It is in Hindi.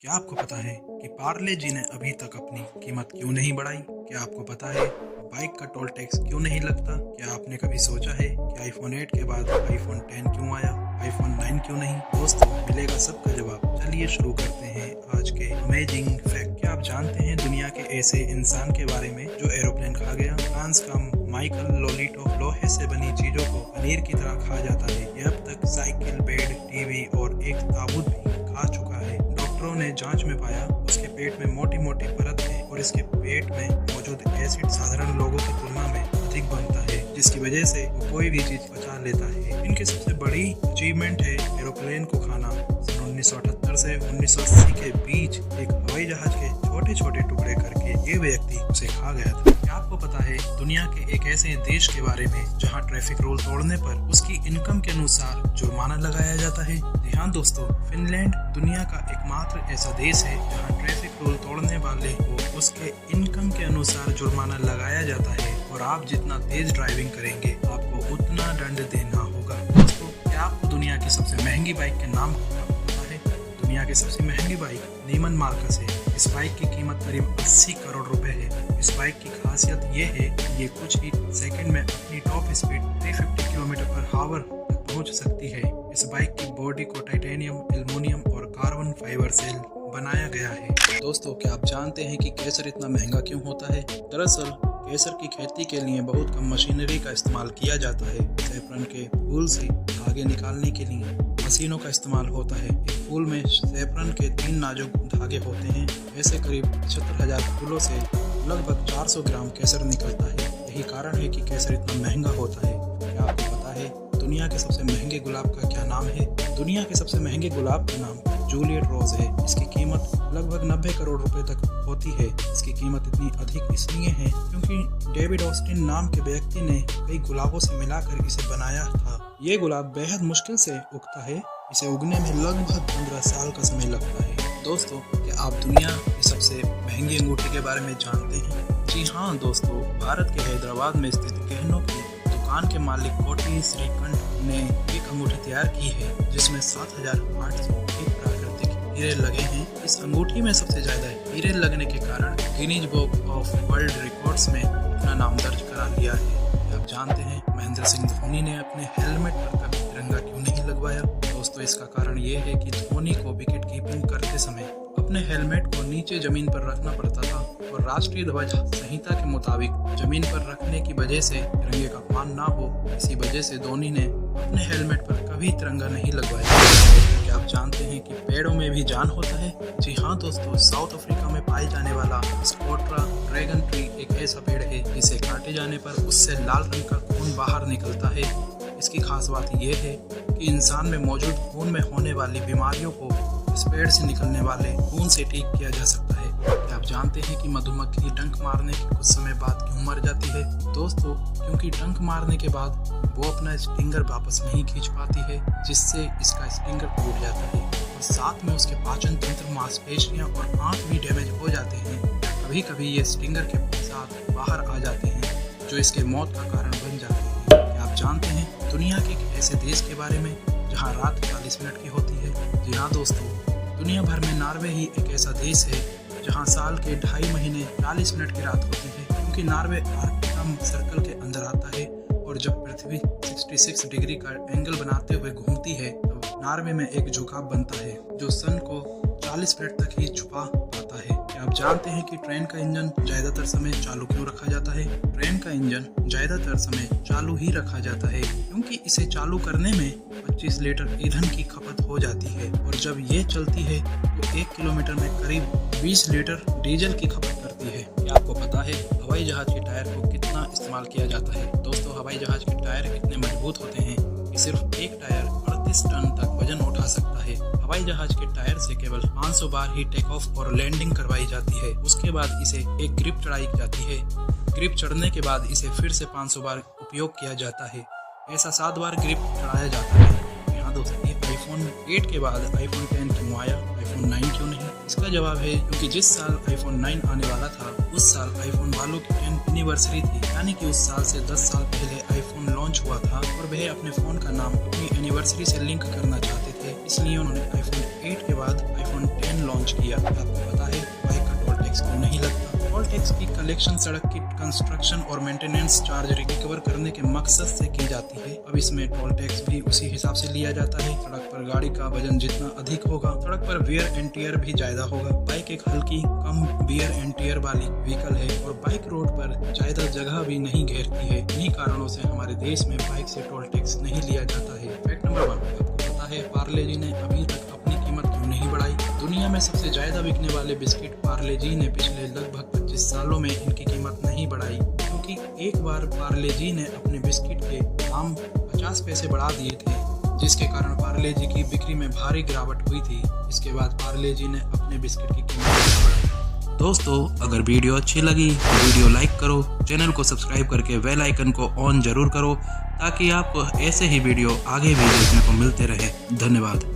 क्या आपको पता है कि पार्ले जी ने अभी तक अपनी कीमत क्यों नहीं बढ़ाई? क्या आपको पता है बाइक का टोल टैक्स क्यों नहीं लगता? क्या आपने कभी सोचा है कि आईफोन 8 के बाद आईफोन 10 क्यों आया, आईफोन 9 क्यों नहीं? दोस्तों, मिलेगा सबका जवाब। चलिए शुरू करते हैं आज के अमेजिंग फैक्ट। क्या आप जानते हैं दुनिया के ऐसे इंसान के बारे में जो एरोप्लेन खा गया? फ्रांस का माइकल लोलिटो लोहे से बनी चीजों को पनीर की तरह खा जाता है। ये अब तक साइकिल, बेड, टीवी और एक ताबूत भी खा चुका है। डॉक्टरों ने जांच में पाया उसके पेट में मोटी मोटी परत है और इसके पेट में मौजूद एसिड साधारण लोगों की तुलना में अधिक बनता है, जिसकी वजह से वो कोई भी चीज पचा लेता है। इनकी सबसे बड़ी अचीवमेंट है एरोप्लेन को खाना। सन 1978 से 1980 के बीच एक हवाई जहाज के छोटे छोटे टुकड़े करके ये व्यक्ति उसे खा गया था। क्या आपको पता है दुनिया के एक ऐसे देश के बारे में जहाँ ट्रैफिक रूल तोड़ने पर उसकी इनकम के अनुसार जुर्माना लगाया जाता है? जी हाँ दोस्तों, फिनलैंड दुनिया का एकमात्र ऐसा देश है जहाँ ट्रैफिक रूल तोड़ने वाले को उसके इनकम के अनुसार जुर्माना लगाया जाता है और आप जितना तेज ड्राइविंग करेंगे आपको उतना दंड देना होगा। दोस्तों, क्या आपको दुनिया की सबसे महंगी बाइक के नाम पता है? दुनिया की सबसे महंगी बाइक नीमन मार्कस है। इस बाइक की कीमत करीब 80 करोड़ रुपए है। इस बाइक की खासियत ये है कि ये कुछ ही सेकंड में अपनी top speed 350 kilometre per hour तक पहुंच सकती है। इस बाइक की बॉडी को टाइटेनियम, एल्युमिनियम और कार्बन फाइबर से बनाया गया है। दोस्तों, क्या आप जानते हैं कि केसर इतना महंगा क्यों होता है? दरअसल केसर की खेती के लिए बहुत कम मशीनरी का इस्तेमाल किया जाता है। सैफरन के फूल से धागे निकालने के लिए मशीनों का इस्तेमाल होता है। एक फूल में सैफरन के 3 नाजुक धागे होते हैं। ऐसे करीब 75,000 फूलों से लगभग 400 ग्राम केसर निकलता है। यही कारण है कि केसर इतना महंगा होता है। क्या आपको पता है दुनिया के सबसे महंगे गुलाब का क्या नाम है? दुनिया के सबसे महंगे गुलाब का नाम जूलियट रोज है। इसकी कीमत लगभग 90 करोड़ रुपए तक होती है। इसकी कीमत इतनी अधिक इसलिए है क्योंकि डेविड ऑस्टिन नाम के व्यक्ति ने कई गुलाबों से मिलाकर इसे बनाया था। ये गुलाब बेहद मुश्किल से उगता है। इसे उगने में लगभग 15 साल का समय लगता है। दोस्तों, क्या आप दुनिया की सबसे महंगी अंगूठी के बारे में जानते हैं? जी हाँ दोस्तों, भारत के हैदराबाद में स्थित गहनों की दुकान के मालिक कोटी श्रीकंठ ने एक अंगूठी तैयार की है जिसमें 7,801 प्राकृतिक हीरे लगे हैं। इस अंगूठी में सबसे ज्यादा हीरे लगने के कारण Guinness book of world records में अपना नाम दर्ज करा लिया है। आप जानते हैं महेंद्र सिंह धोनी ने अपने हेलमेट पर कभी तिरंगा क्यों नहीं लगवाया? दोस्तों, इसका कारण ये है कि धोनी को विकेट कीपिंग करते समय अपने हेलमेट को नीचे जमीन पर रखना पड़ता था और राष्ट्रीय ध्वज संहिता के मुताबिक जमीन पर रखने की वजह से तिरंगे का अपमान ना हो, इसी वजह से धोनी ने अपने हेलमेट पर कभी तिरंगा नहीं लगवाया। क्या आप जानते हैं कि पेड़ों में भी जान होता है? जी हाँ दोस्तों, साउथ अफ्रीका में पाए जाने वाला स्कोट्रा ड्रैगन ट्री एक ऐसा पेड़ है जिसे काटे जाने पर उससे लाल रंग का खून बाहर निकलता है। इसकी खास बात यह है कि इंसान में मौजूद खून में होने वाली बीमारियों को इस पेड़ से निकलने वाले खून से ठीक किया जा सकता है। क्या आप जानते हैं कि मधुमक्खी डंक मारने के कुछ समय बाद क्यों मर जाती है? दोस्तों, क्योंकि डंक मारने के बाद वो अपना स्टिंगर वापस नहीं खींच पाती है, जिससे इसका स्टिंगर टूट जाता है और साथ में उसके पाचन तंत्र, मांसपेशियां और आंत भी डैमेज हो जाते हैं। कभी कभी ये स्टिंगर के साथ बाहर आ जाते हैं जो इसके मौत का कारण बन जाते हैं। क्या आप जानते हैं दुनिया के एक ऐसे देश के बारे में जहाँ रात 40 मिनट की होती है? जी हाँ दोस्तों, दुनिया भर में नॉर्वे ही एक ऐसा देश है जहाँ साल के 2.5 महीने 40 मिनट की रात होती है, क्योंकि नॉर्वे आर्कटिक सर्कल के अंदर आता है और जब पृथ्वी 66 डिग्री का एंगल बनाते हुए घूमती है तब नॉर्वे में एक झुकाव बनता है जो सन को 40 मिनट तक ही छुपा पाता है। क्या आप जानते हैं कि ट्रेन का इंजन ज्यादातर समय चालू क्यों रखा जाता है? ट्रेन का इंजन ज्यादातर समय चालू ही रखा जाता है क्योंकि इसे चालू करने में 25 लीटर ईंधन की खपत हो जाती है और जब ये चलती है तो 1 किलोमीटर में करीब 20 लीटर डीजल की खपत करती है। क्या आपको पता है हवाई जहाज के टायर को कितना इस्तेमाल किया जाता है? दोस्तों, हवाई जहाज के टायर इतने मजबूत होते हैं कि सिर्फ एक टायर 38 टन तक वजन उठा सकता है। हवाई जहाज के टायर से केवल 500 बार ही टेक ऑफ और लैंडिंग करवाई जाती है। उसके बाद इसे एक ग्रिप चढ़ाई जाती है। ग्रिप चढ़ने के बाद इसे फिर से 500 बार उपयोग किया जाता है। ऐसा 7 बार ग्रिप चढ़ाया जाता है। यहाँ दोस्तों, आईफोन 8 के बाद आईफोन 10 क्यों आया, आईफोन 9 क्यों नहीं? इसका जवाब है क्योंकि जिस साल आईफोन 9 आने वाला था उस साल आईफोन वालों की 10th एनिवर्सरी थी, यानी कि उस साल से 10 साल पहले आईफोन लॉन्च हुआ था और वह अपने फोन का नाम अपनी एनिवर्सरी से लिंक करना चाहते थे, इसलिए उन्होंने आईफोन 8 के बाद आईफोन 10 लॉन्च लॉन्च किया। आपको पता है बाइक का टोल टैक्स क्यों नहीं लगता? टोल टैक्स की कलेक्शन सड़क की कंस्ट्रक्शन और मेंटेनेंस चार्ज रिकवर करने के मकसद से की जाती है। अब इसमें टोल टैक्स भी उसी हिसाब से लिया जाता है। सड़क पर गाड़ी का वजन जितना अधिक होगा, सड़क पर वेयर एंड टियर भी ज्यादा होगा। बाइक एक हल्की कम वेयर एंड टियर वाली व्हीकल है और बाइक रोड पर ज्यादा जगह भी नहीं घेरती है। इन्हीं कारणों से हमारे देश में बाइक से टोल टैक्स नहीं लिया जाता है। फैक्ट नंबर 1, आपको पता है पार्ले जी ने अभी तक अपनी कीमत क्यों नहीं बढ़ाई? दुनिया में सबसे ज्यादा बिकने वाले बिस्किट पार्ले जी ने पिछले लगभग 25 सालों में इनकी कीमत नहीं बढ़ाई, क्योंकि एक बार पार्ले जी ने अपने बिस्किट के दाम 50 पैसे बढ़ा दिए थे, जिसके कारण पार्ले जी की बिक्री में भारी गिरावट हुई थी। इसके बाद पार्ले जी ने अपने बिस्किट की कीमत नहीं बढ़ाई। दोस्तों, अगर वीडियो अच्छी लगी तो वीडियो लाइक करो, चैनल को सब्सक्राइब करके बेल आइकन को ऑन जरूर करो, ताकि आपको ऐसे ही वीडियो आगे भी देखने को मिलते रहे। धन्यवाद।